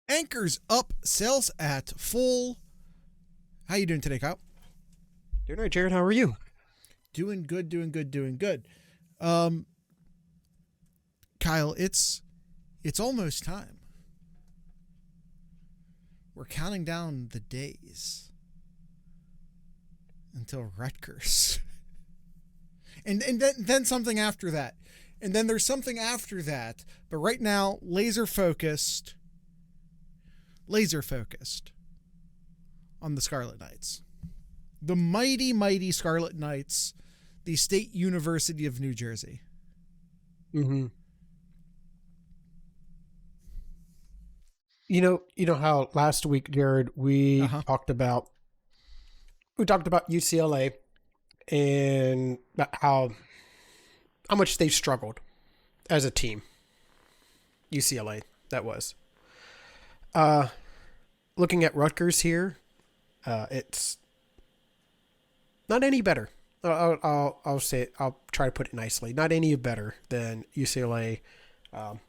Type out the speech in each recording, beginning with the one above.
Anchors up, sales at full. How you doing today, Kyle? Doing all right, Jared. How are you? Doing good, doing good, doing good. Um, Kyle, it's almost time. We're counting down the days until Rutgers, and then something after that, and then there's something after that. But right now, laser focused on the Scarlet Knights, the mighty, mighty Scarlet Knights, the State University of New Jersey. Mm-hmm. You know how last week, Jared, Uh we huh. talked about UCLA and about how much they struggled as a team. UCLA, that was. Uh, Looking at Rutgers here, it's not any better. I'll say it, I'll try to put it nicely. Not any better than UCLA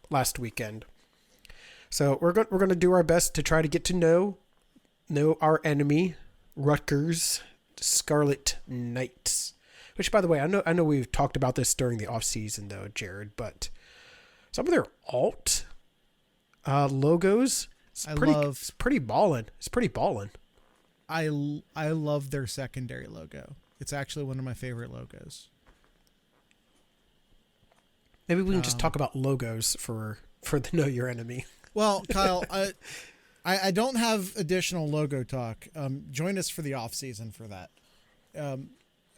last weekend. So we're going to do our best to try to get to know our enemy, Rutgers Scarlet Knights. Which, by the way, I know we've talked about this during the off season though, Jared. But some of their alt logos, I love it's pretty ballin'. It's pretty ballin'. I love their secondary logo. It's actually one of my favorite logos. Maybe we can just Um, talk about logos for the Know Your Enemy. well, Kyle, I don't have additional logo talk. Join us for the off season for that.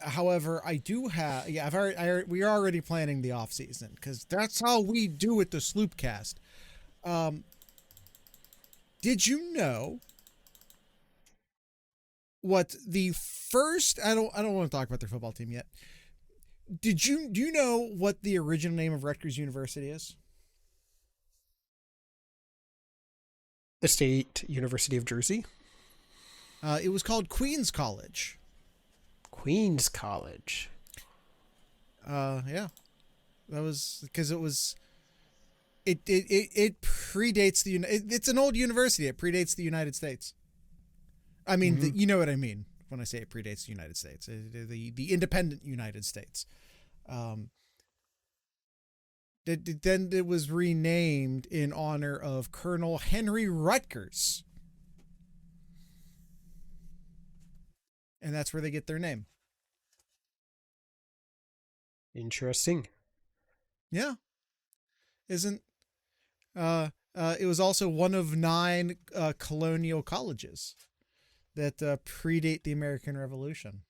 However, I do have. Yeah, we are already planning the off season because that's how we do it. The Sloopcast. Um, did you know what the first? I don't want to talk about their football team yet. Do you know what the original name of Rutgers University is? The State University of Jersey, It was called Queens College. Queens College. Yeah, that was because it predates it's an old university. It predates the United States. I mean, Mm-hmm. you know what I mean when I say it predates the United States, the independent United States. Um, then it was renamed in honor of Colonel Henry Rutgers, and that's where they get their name. Interesting. Yeah, isn't it was also one of nine colonial colleges that predate the American Revolution.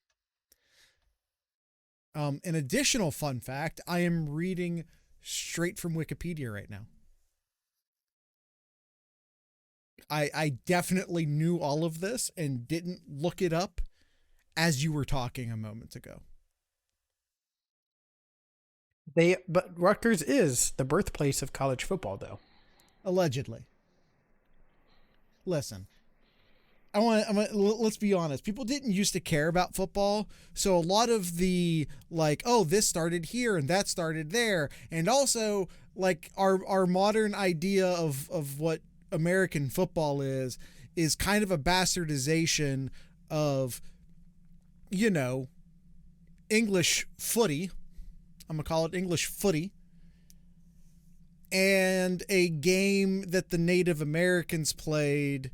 An additional fun fact: I am reading straight from Wikipedia right now. I definitely knew all of this and didn't look it up as you were talking a moment ago. But Rutgers is the birthplace of college football, though. Allegedly. Listen, let's be honest. People didn't used to care about football, so a lot of the like, oh, this started here and that started there, and also like our modern idea of what American football is kind of a bastardization of you know English footy. I'm gonna call it English footy, and a game that the Native Americans played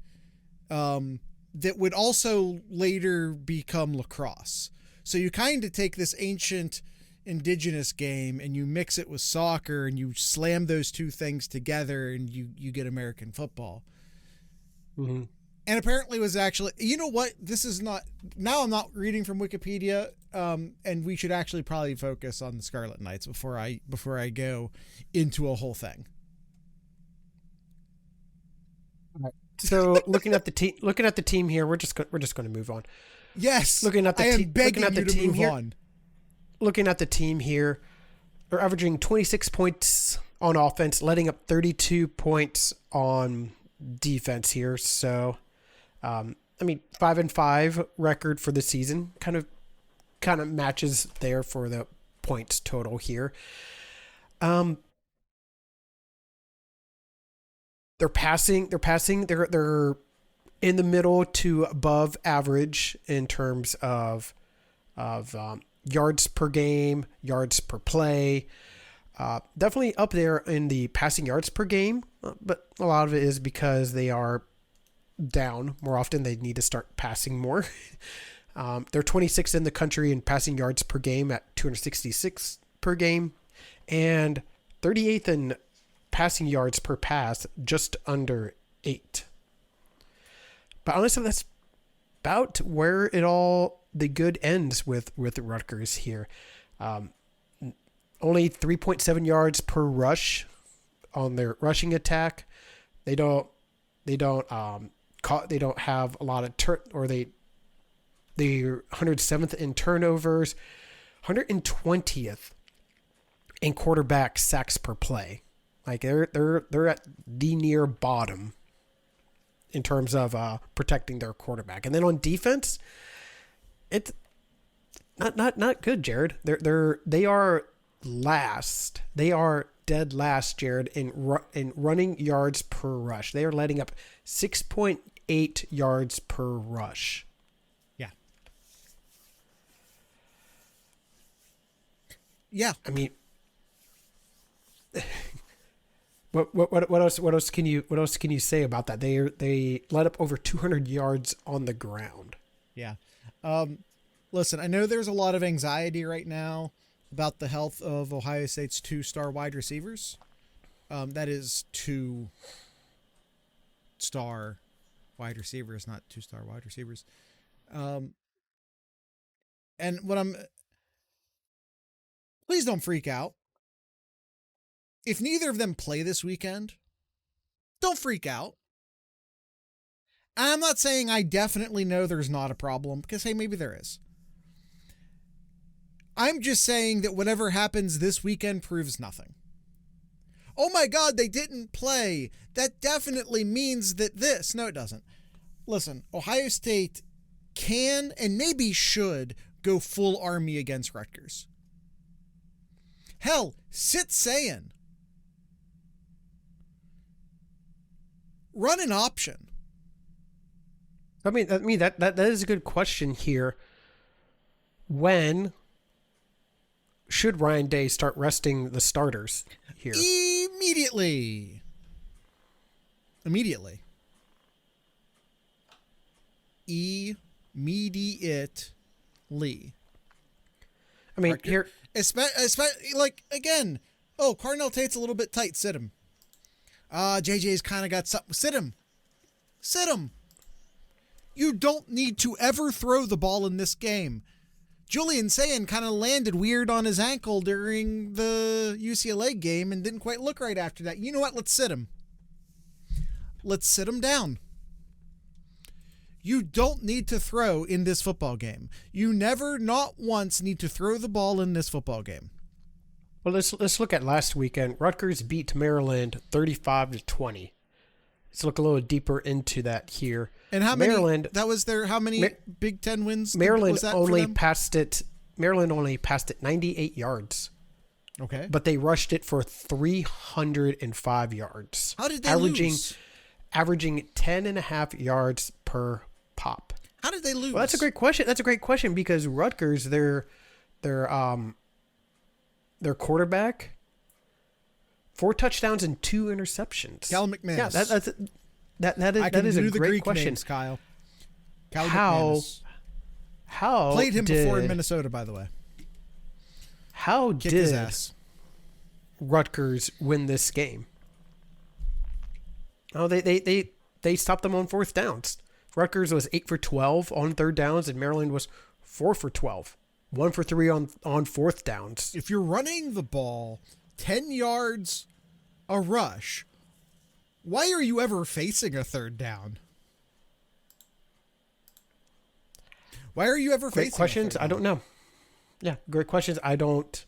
that would also later become lacrosse. So you kind of take this ancient indigenous game and you mix it with soccer and you slam those two things together and you get American football. Mm-hmm. And apparently was actually, you know what? This is not, now I'm not reading from Wikipedia. And we should actually probably focus on the Scarlet Knights before I go into a whole thing. So looking at the team here, we're just going to move on. Yes, Looking at I the am team, looking begging at the you to team move here, on. looking at the team here, they're averaging 26 points on offense, letting up 32 points on defense here. So, I mean, 5-5 record for the season, kind of matches there for the points total here. Um, They're passing. They're in the middle to above average in terms of yards per game, yards per play. Definitely up there in the passing yards per game, but a lot of it is because they are down more often. They need to start passing more. They're 26th in the country in passing yards per game at 266 per game, and 38th in passing yards per pass, just under 8. But honestly, that's about where the good ends with Rutgers here. Only 3.7 yards per rush on their rushing attack. They don't have a lot of they're 107th in turnovers, 120th in quarterback sacks per play. Like they're at the near bottom in terms of protecting their quarterback. And then on defense, it's not good, Jared. They are last. They are dead last, Jared, in running yards per rush. They are letting up 6.8 yards per rush. Yeah. I mean, what else can you say about that? They let up over 200 yards on the ground. Yeah. Listen, I know there's a lot of anxiety right now about the health of Ohio State's 2-star wide receivers. That is 2-star wide receivers, not 2-star wide receivers. And please don't freak out. If neither of them play this weekend, don't freak out. I'm not saying I definitely know there's not a problem, because, hey, maybe there is. I'm just saying that whatever happens this weekend proves nothing. Oh my God, they didn't play. That definitely means that this. No, it doesn't. Listen, Ohio State can and maybe should go full army against Rutgers. Hell, sit saying. Run an option. I mean that is a good question here. When should Ryan Day start resting the starters here? Immediately. Immediately. I mean, here, especially like again. Oh, Cardinal Tate's a little bit tight. Sit him. JJ's kind of got something. Sit him. Sit him. You don't need to ever throw the ball in this game. Julian Sayin kind of landed weird on his ankle during the UCLA game and didn't quite look right after that. You know what? Let's sit him. Let's sit him down. You don't need to throw in this football game. You never, not once, need to throw the ball in this football game. Well, let's look at last weekend. Rutgers beat Maryland 35-20. Let's look a little deeper into that here. And how many? That was their how many Big Ten wins? Maryland only passed it 98 yards. Okay, but they rushed it for 305 yards. How did they lose? Averaging 10.5 yards per pop. How did they lose? Well, that's a great question because Rutgers, their quarterback, 4 touchdowns and 2 interceptions. Cal McManus. Yeah, that is a great question, names, Kyle. Cal McManus. How played him before in Minnesota, by the way. How Kicked his did ass. Rutgers win this game? Oh, they stopped them on 4th downs. Rutgers was 8 for 12 on 3rd downs, and Maryland was 4 for 12, 1 for 3 on 4th downs. If you're running the ball 10 yards a rush, why are you ever facing a 3rd down? Why are you ever Great facing questions. a 3rd down? I don't know. Yeah, great questions. I don't.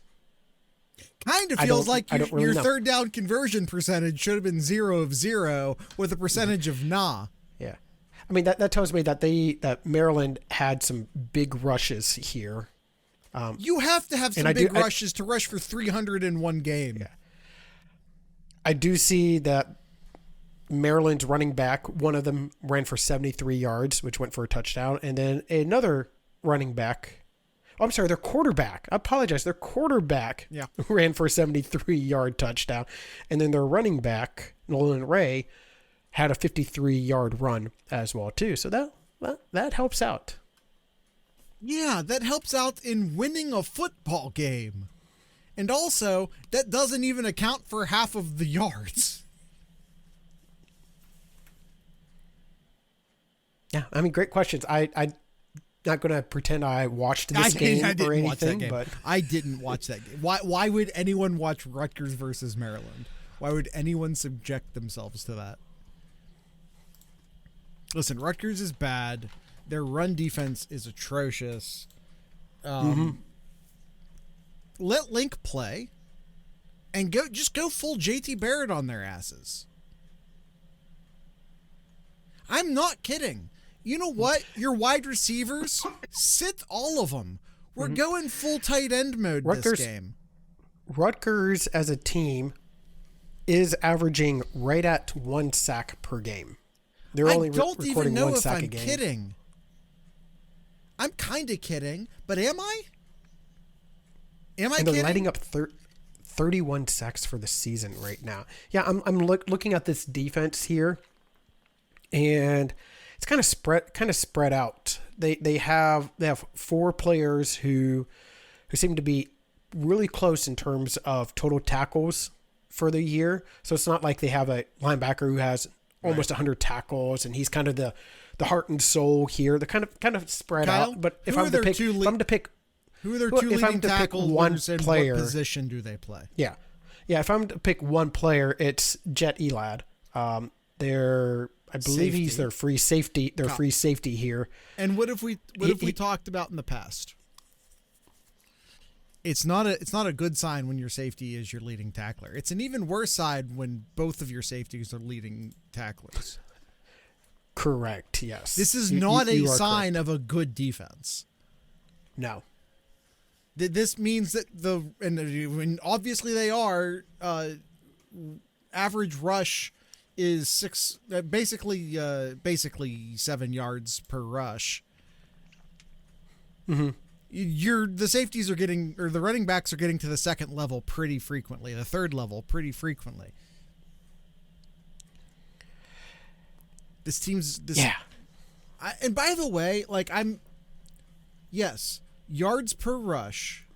Kind of feels like your really 3rd down conversion percentage should have been 0 of 0 with a percentage of nah. Yeah. I mean, that tells me that Maryland had some big rushes here. You have to have some big rushes to rush for 300 in one game. Yeah. I do see that Maryland's running back, one of them ran for 73 yards, which went for a touchdown. And then another running back, their quarterback. I apologize. Their quarterback ran for a 73-yard touchdown. And then their running back, Nolan Ray, had a 53-yard run as well, too. So that helps out. Yeah, that helps out in winning a football game. And also, that doesn't even account for half of the yards. Yeah, I mean, great questions. I'm not going to pretend I watched this game or anything, but I didn't watch that game. Why would anyone watch Rutgers versus Maryland? Why would anyone subject themselves to that? Listen, Rutgers is bad. Their run defense is atrocious. Let Link play and go full JT Barrett on their asses. I'm not kidding. You know what? Your wide receivers, sit all of them. We're going full tight end mode this game. Rutgers as a team is averaging right at 1 sack per game. They're only don't even recording know 1 if sack I'm a game. kidding. I'm kind of kidding, but am I? Am I and kidding? they're lighting up 31 sacks for the season right now. Yeah, I'm looking at this defense here, and it's kind of spread out. They have 4 players who seem to be really close in terms of total tackles for the year. So it's not like they have a linebacker who has almost 100 tackles, and he's kind of the heart and soul here. They're kind of spread Kyle, out. But if I'm to pick, who are their two leading tackles and player, what position do they play? Yeah. If I'm to pick one player, it's Jet Elad. I believe he's their free safety. Their free safety here. And what if we talked about in the past? It's not a good sign when your safety is your leading tackler. It's an even worse sign when both of your safeties are leading tacklers. Correct. Yes. This is not a sign of a good defense. No. This means that and obviously they are average rush is basically 7 yards per rush. Mm-hmm. The safeties are getting, or the running backs are getting to the second level pretty frequently, the third level pretty frequently. This team's and by the way, yards per rush,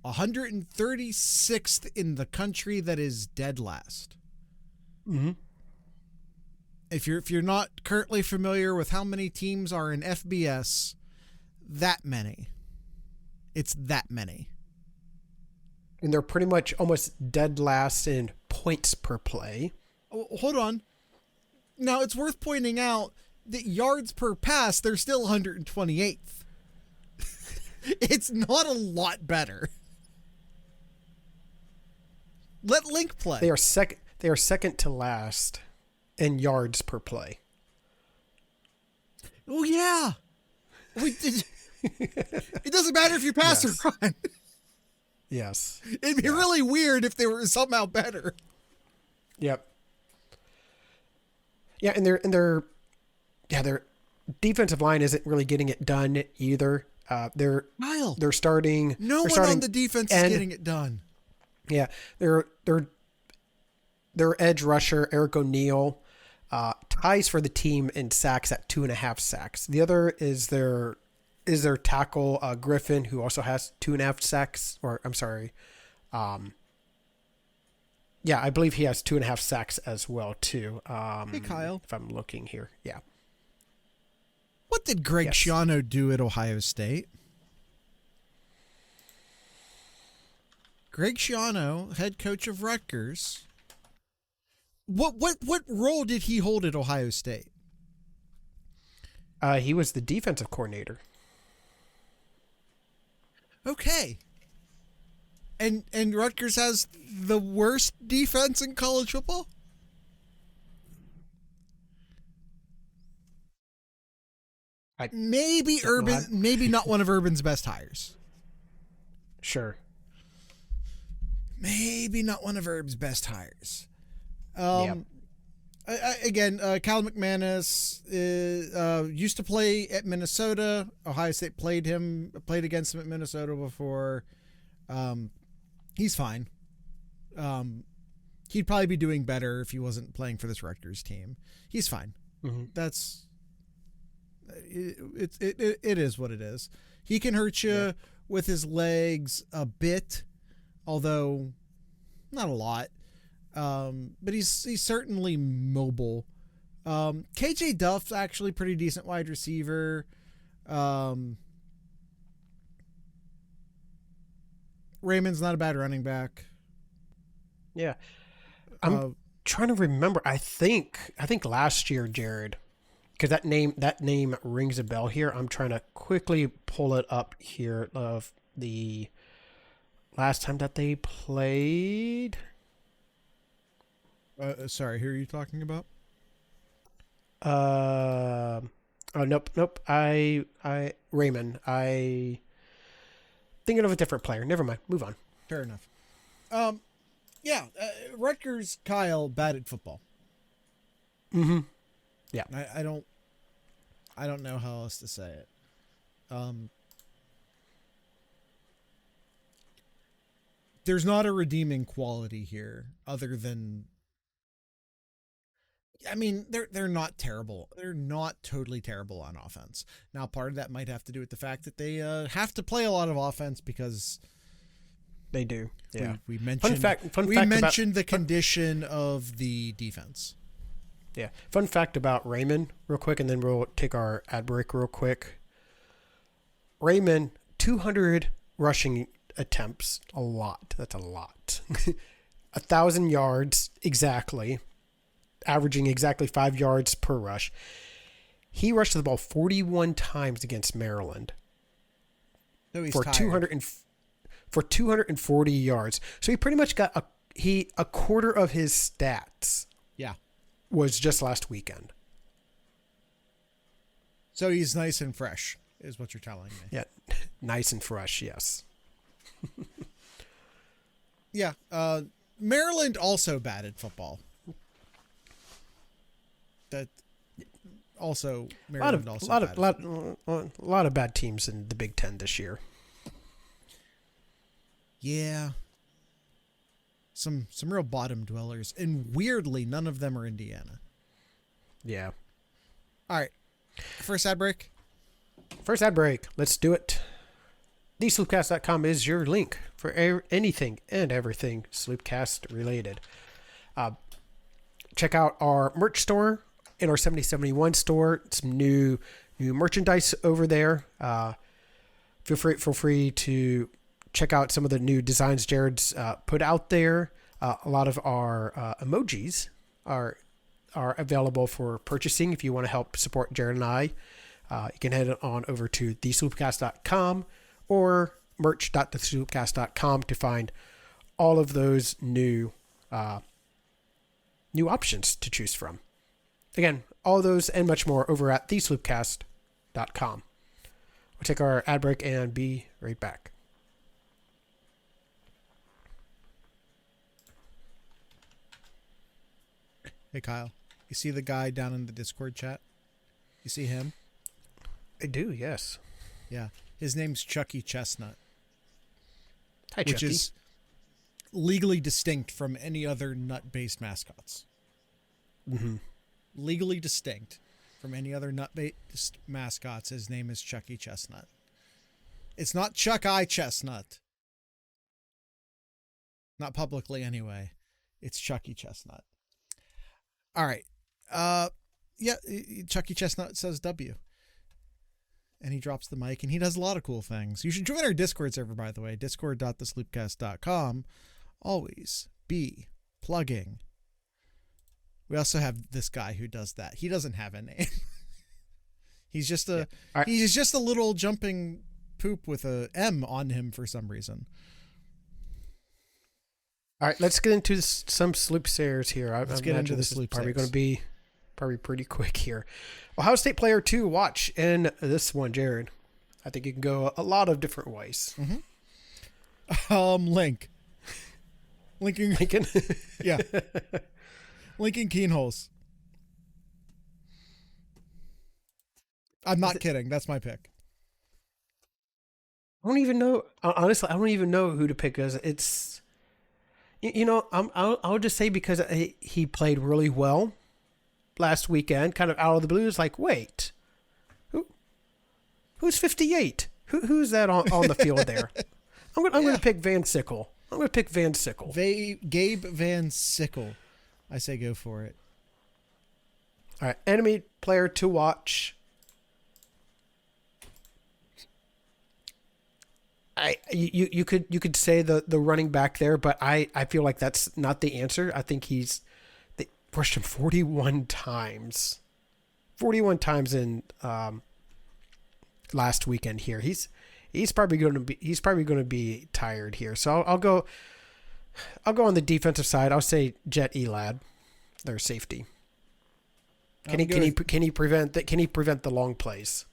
136th in the country that is dead last. Mm-hmm. If you're not currently familiar with how many teams are in FBS, that many. It's that many. And they're pretty much almost dead last in points per play. Oh, hold on. Now, it's worth pointing out that yards per pass, they're still 128th. It's not a lot better. Let Link play. They are second to last in yards per play. Oh, yeah. It doesn't matter if you pass or run. Yes. It'd be really weird if they were somehow better. Yep. Yeah, and their defensive line isn't really getting it done either. They're starting. No one on the defense is getting it done. Yeah, their edge rusher Eric O'Neal ties for the team in sacks at 2.5 sacks. The other is their tackle Griffin, who also has 2.5 sacks. Or I'm sorry, I believe he has 2.5 sacks as well too. Hey Kyle, if I'm looking here, yeah. What did Greg Schiano do at Ohio State? Greg Schiano, head coach of Rutgers. What role did he hold at Ohio State? He was the defensive coordinator. Okay. And Rutgers has the worst defense in college football? Maybe not one of Urban's best hires. Sure. Maybe not one of Urban's best hires. Again, Cal McManus used to play at Minnesota. Ohio State played against him at Minnesota before. He's fine. He'd probably be doing better if he wasn't playing for this Rutgers team. He's fine. Mm-hmm. That's it is what it is. He can hurt you with his legs a bit, although not a lot. But he's certainly mobile. KJ Duff's actually pretty decent wide receiver. Raymond's not a bad running back. Yeah. I'm trying to remember. I think last year, Jared, because that name rings a bell here. I'm trying to quickly pull it up here of the last time that they played. Sorry, who are you talking about? Oh, nope. Raymond. Thinking of a different player. Never mind. Move on. Fair enough. Yeah, Rutgers Kyle bad at football. Mm-hmm. Yeah. I don't know how else to say it. There's not a redeeming quality here other than, I mean, they're not terrible. They're not totally terrible on offense. Now, part of that might have to do with the fact that they have to play a lot of offense because they do. Yeah. We mentioned the condition of the defense. Yeah. Fun fact about Raymond real quick, and then we'll take our ad break real quick. Raymond, 200 rushing attempts. A lot. That's a lot. 1,000 yards exactly. Averaging exactly 5 yards per rush. He rushed the ball 41 times against Maryland. So he's for tired. For 240 yards. So he pretty much got a quarter of his stats. Yeah. Was just last weekend. So he's nice and fresh, is what you're telling me. Yeah. Nice and fresh, yes. Yeah. Maryland also bad at football. That also Maryland a lot of bad teams in the Big Ten this year. Yeah. Some real bottom dwellers, and weirdly none of them are Indiana. Yeah. All right. First ad break. Let's do it. TheSloopcast.com is your link for anything and everything Sloopcast related. Check out our merch store in our 7071 store. Some new merchandise over there. Feel free to check out some of the new designs Jared's put out there. A lot of our emojis are available for purchasing if you want to help support Jared and I. You can head on over to thesloopcast.com or merch.thesloopcast.com to find all of those new options to choose from. Again, all those and much more over at thesloopcast.com. We'll take our ad break and be right back. Hey, Kyle. You see the guy down in the Discord chat? You see him? I do, yes. Yeah. His name's Chucky Chestnut. Hi, which Chucky. is legally distinct from any other nut-based mascots. Mm-hmm. Legally distinct from any other nut-based mascots. His name is Chucky Chestnut. It's not Chuck I Chestnut. Not publicly, anyway. It's Chucky Chestnut. All right. Yeah, Chucky Chestnut says W. And he drops the mic, and he does a lot of cool things. You should join our Discord server, by the way, discord.thesloopcast.com. Always be plugging. We also have this guy who does that. He doesn't have a name. He's just a he's just a little jumping poop with a M on him for some reason. All right, let's get into some sloop sayers here. Let's get into the sloop sayers. Probably going to be pretty quick here. Ohio State player 2, watch in this one, Jared. I think you can go a lot of different ways. Mm-hmm. Lincoln. Lincoln. Yeah. Lincoln Keenholz. I'm not kidding. That's my pick. I don't even know. Honestly, I don't even know who to pick because it's, I'll just say because he played really well last weekend, kind of out of the blue. It's like, wait, who's 58? Who's that on the field there? I'm going to pick Van Sickle. I'm going to pick Van Sickle. Gabe Van Sickle. I say go for it. All right, enemy player to watch. You could say the running back there, but I feel like that's not the answer. I think they rushed him 41 times. 41 times in last weekend here. He's probably going to be tired here. So I'll go on the defensive side. I'll say Jet Elad, their safety. Can he prevent the long plays?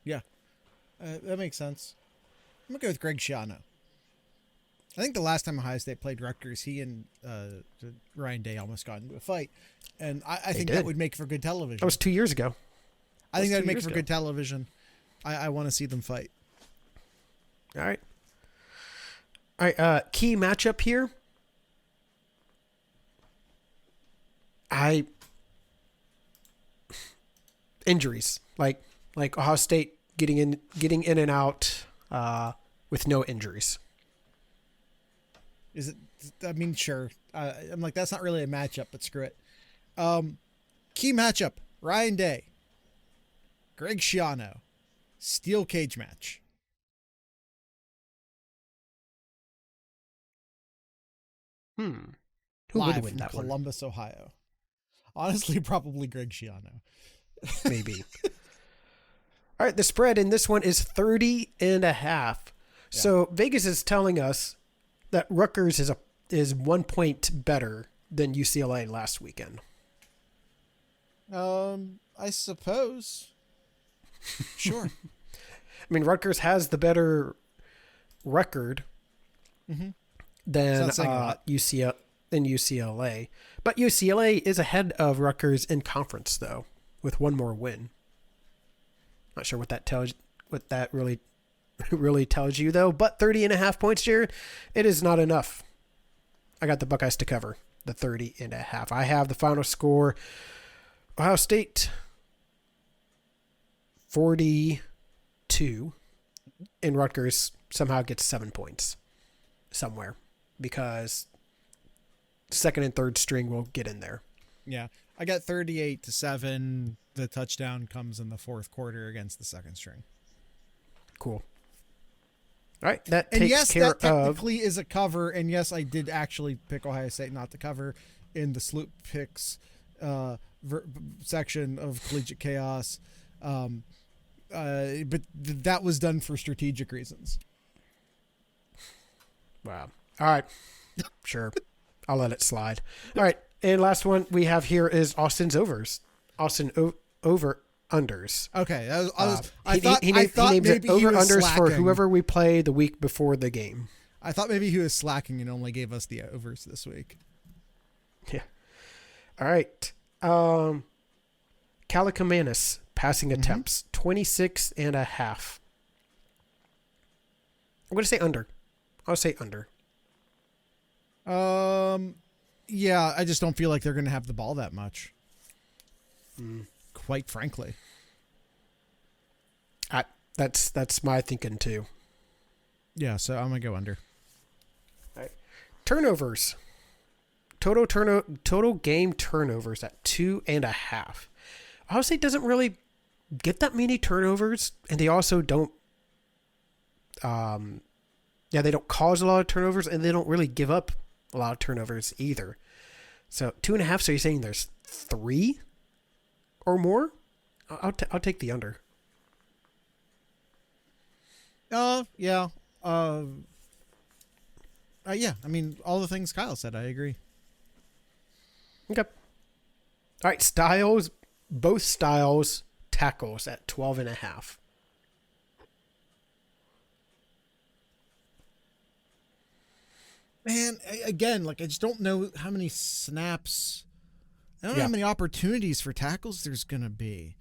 Yeah. That makes sense. I'm going to go with Greg Schiano. I think the last time Ohio State played Rutgers, he and Ryan Day almost got into a fight. And I think that would make for good television. That was 2 years ago. I think that would make for good television. I want to see them fight. All right. Key matchup here. Injuries. Like Ohio State getting in and out with no injuries. Is it? I mean, sure. I'm like, that's not really a matchup, but screw it. Key matchup: Ryan Day, Greg Schiano, steel cage match. Who Live would win from that Columbus, Ohio. Honestly, probably Greg Schiano. Maybe. All right, the spread in this one is 30.5. Yeah. So Vegas is telling us that Rutgers is 1 point better than UCLA last weekend. I suppose. Sure. I mean, Rutgers has the better record than UCLA. But UCLA is ahead of Rutgers in conference, though, with one more win. Not sure what that really tells you, though. But 30.5 points here, it is not enough. I got the Buckeyes to cover the 30.5. I have the final score: Ohio State 42, and Rutgers somehow gets 7 points somewhere because second and third string will get in there. Yeah, I got 38-7. The touchdown comes in the fourth quarter against the second string. Cool. All right, that takes care that technically is a cover, and yes, I did actually pick Ohio State not to cover in the Sloop Picks section of Collegiate Chaos, but that was done for strategic reasons. Wow. All right, sure, I'll let it slide. All right, and last one we have here is Austin's overs. Over unders. Okay, I thought maybe over unders for whoever we play the week before the game. I thought maybe he was slacking and only gave us the overs this week. Yeah. All right. Calicomanis passing attempts 26.5. I'm going to say under. I'll say under. Yeah, I just don't feel like they're going to have the ball that much. Quite frankly. That's my thinking too. Yeah, so I'm going to go under. All right. Turnovers. Total game turnovers at 2.5. Ohio State doesn't really get that many turnovers, and they also don't they don't cause a lot of turnovers, and they don't really give up a lot of turnovers either. So 2.5. So you're saying there's 3 or more? I'll take the under. Yeah. Yeah. I mean, all the things Kyle said, I agree. Okay. All right. Styles, both styles tackles at 12.5. Man, again, like, I just don't know how many snaps. I don't know how many opportunities for tackles there's going to be.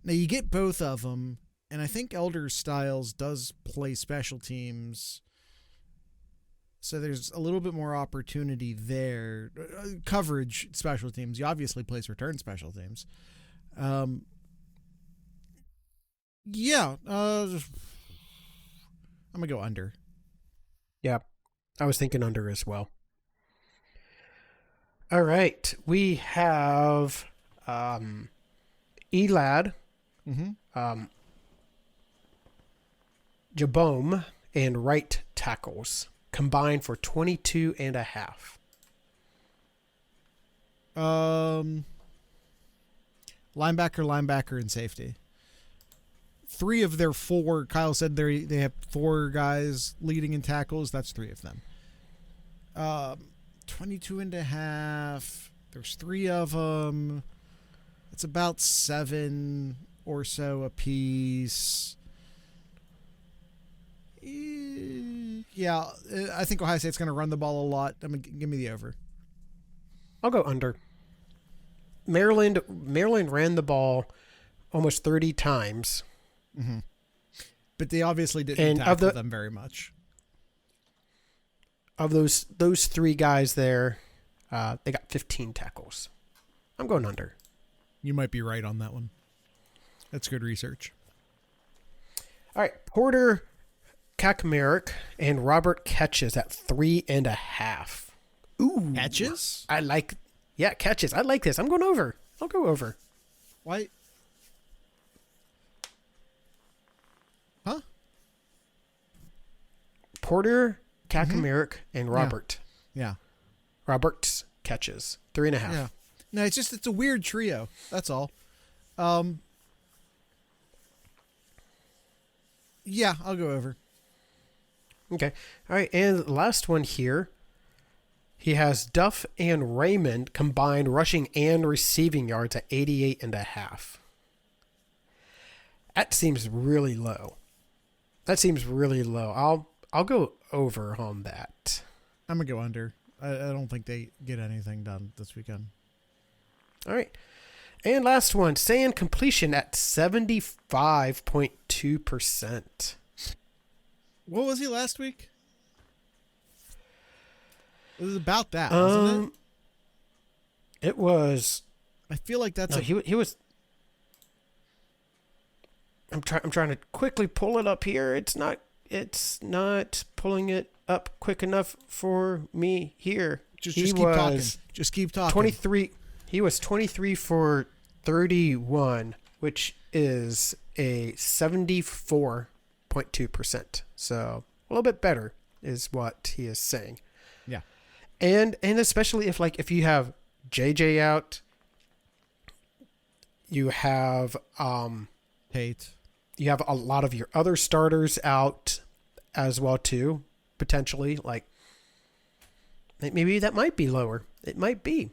Now you get both of them, and I think Elder Styles does play special teams, so there's a little bit more opportunity there. Coverage special teams. He obviously plays return special teams. Yeah, I'm gonna go under. Yeah, I was thinking under as well. All right, we have Elad, Jabome, and right tackles combined for 22.5. Linebacker, and safety. 3 of their 4. Kyle said they have 4 guys leading in tackles. That's 3 of them. 22.5. There's 3 of them. It's about 7 or so a piece. Yeah, I think Ohio State's going to run the ball a lot. Give me the over. I'll go under. Maryland ran the ball almost 30 times. Mm-hmm. But they obviously didn't tackle them very much. Of those 3 guys there, they got 15 tackles. I'm going under. You might be right on that one. That's good research. All right, Porter Kaczmarek and Robert Catches at 3.5. Ooh, catches? Catches. I like this. I'm going over. I'll go over. Why? Huh? Porter, Kaczmarek, and Robert. Yeah. Robert's Catches. 3.5. Yeah. No, it's a weird trio. That's all. Yeah, I'll go over. Okay. All right. And the last one here. He has Duff and Raymond combined rushing and receiving yards at 88.5. That seems really low. I'll go over on that. I'm going to go under. I don't think they get anything done this weekend. All right. And last one, sand completion at 75.2%. What was he last week? It was about that, wasn't it? It was. I feel like that's he was. I'm trying to quickly pull it up here. It's not pulling it up quick enough for me here. Just keep talking. Just keep talking. 23. He was 23 for 31, which is a 74.2%. So a little bit better is what he is saying. Yeah. And especially if you have JJ out, you have Tate. You have a lot of your other starters out as well too, potentially. Like maybe that might be lower. It might be.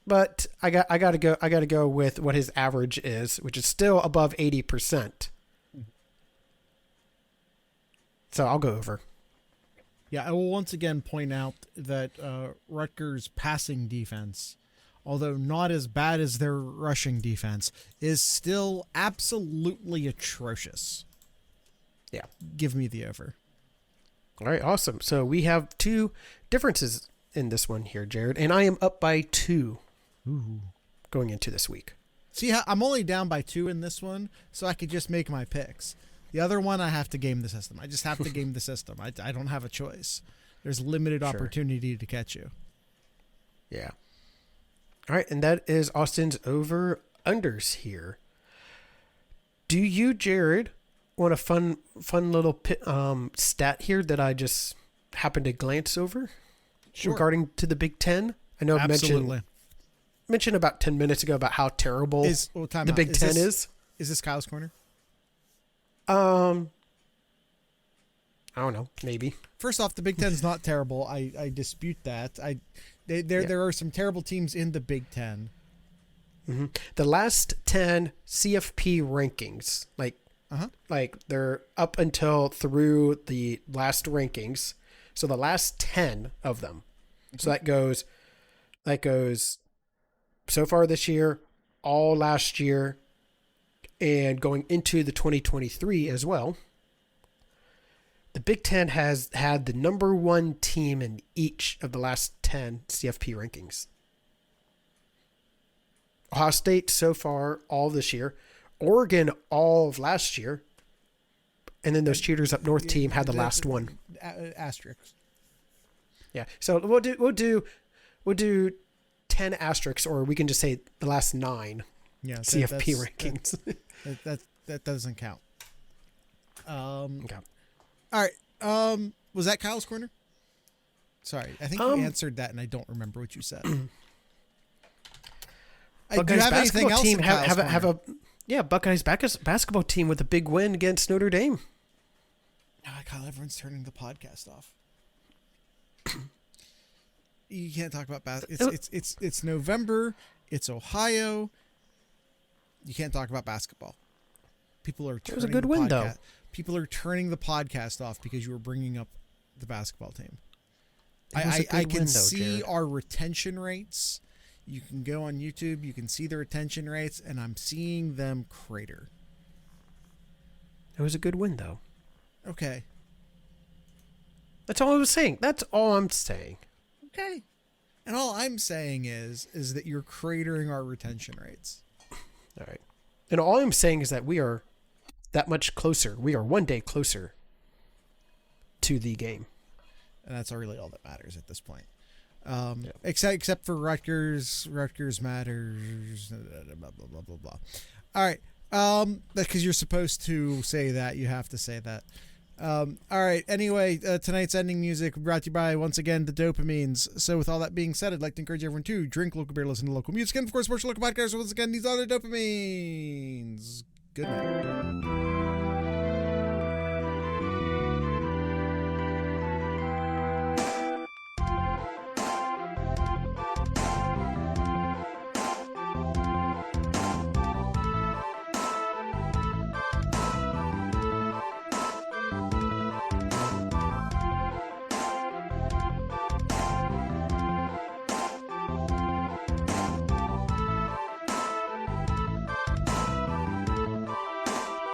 But I gotta go with what his average is, which is still above 80%. So I'll go over. Yeah, I will once again point out that Rutgers' passing defense, although not as bad as their rushing defense, is still absolutely atrocious. Yeah. Give me the over. All right, awesome. So we have 2 differences in this one here, Jared, and I am up by 2 going into this week. See, I'm only down by 2 in this one, so I could just make my picks. The other one, I have to game the system. I just have to game the system. I don't have a choice. There's limited opportunity to catch you. Yeah. All right, and that is Austin's over-unders here. Do you, Jared, want a fun little stat here that I just happened to glance over? Sure. Regarding to the Big Ten? I know I mentioned about 10 minutes ago about how terrible the Big Ten is. Is this Kyle's Corner? I don't know. Maybe. First off, the Big Ten's not terrible. I dispute that. There are some terrible teams in the Big Ten. Mm-hmm. The last 10 CFP rankings, like they're up until through the last rankings. So the last 10 of them. Mm-hmm. So that goes so far this year, all last year, And going into the 2023 as well, the Big Ten has had the number one team in each of the last 10 CFP rankings. Ohio State so far all this year, Oregon all of last year, and then those cheaters up north team had the last one. Asterisks. Yeah, so we'll do 10 asterisks, or we can just say the last 9 CFP rankings. That doesn't count. Okay. All right. Was that Kyle's corner? Sorry, I think you answered that, and I don't remember what you said. Do you have anything else? Team have a Buckeyes basketball team with a big win against Notre Dame. Kyle, everyone's turning the podcast off. You can't talk about basketball. It's November. It's Ohio. You can't talk about basketball. People are turning it was a good win, though. People are turning the podcast off because you were bringing up the basketball team. I can see our retention rates. You can go on YouTube. You can see the retention rates, and I'm seeing them crater. It was a good win, though. Okay. That's all I was saying. That's all I'm saying. Okay. And all I'm saying is that you're cratering our retention rates. All right. And all I'm saying is that we are that much closer. We are one day closer to the game. And that's really all that matters at this point. Except for Rutgers. Rutgers matters. Blah, blah, blah, blah, blah. All right. Because you're supposed to say that. You have to say that. All right. Anyway, tonight's ending music brought to you by, once again, the Dopamines. So with all that being said, I'd like to encourage everyone to drink local beer, listen to local music, and of course, watch local podcasts. Once again, these are the Dopamines. Good night.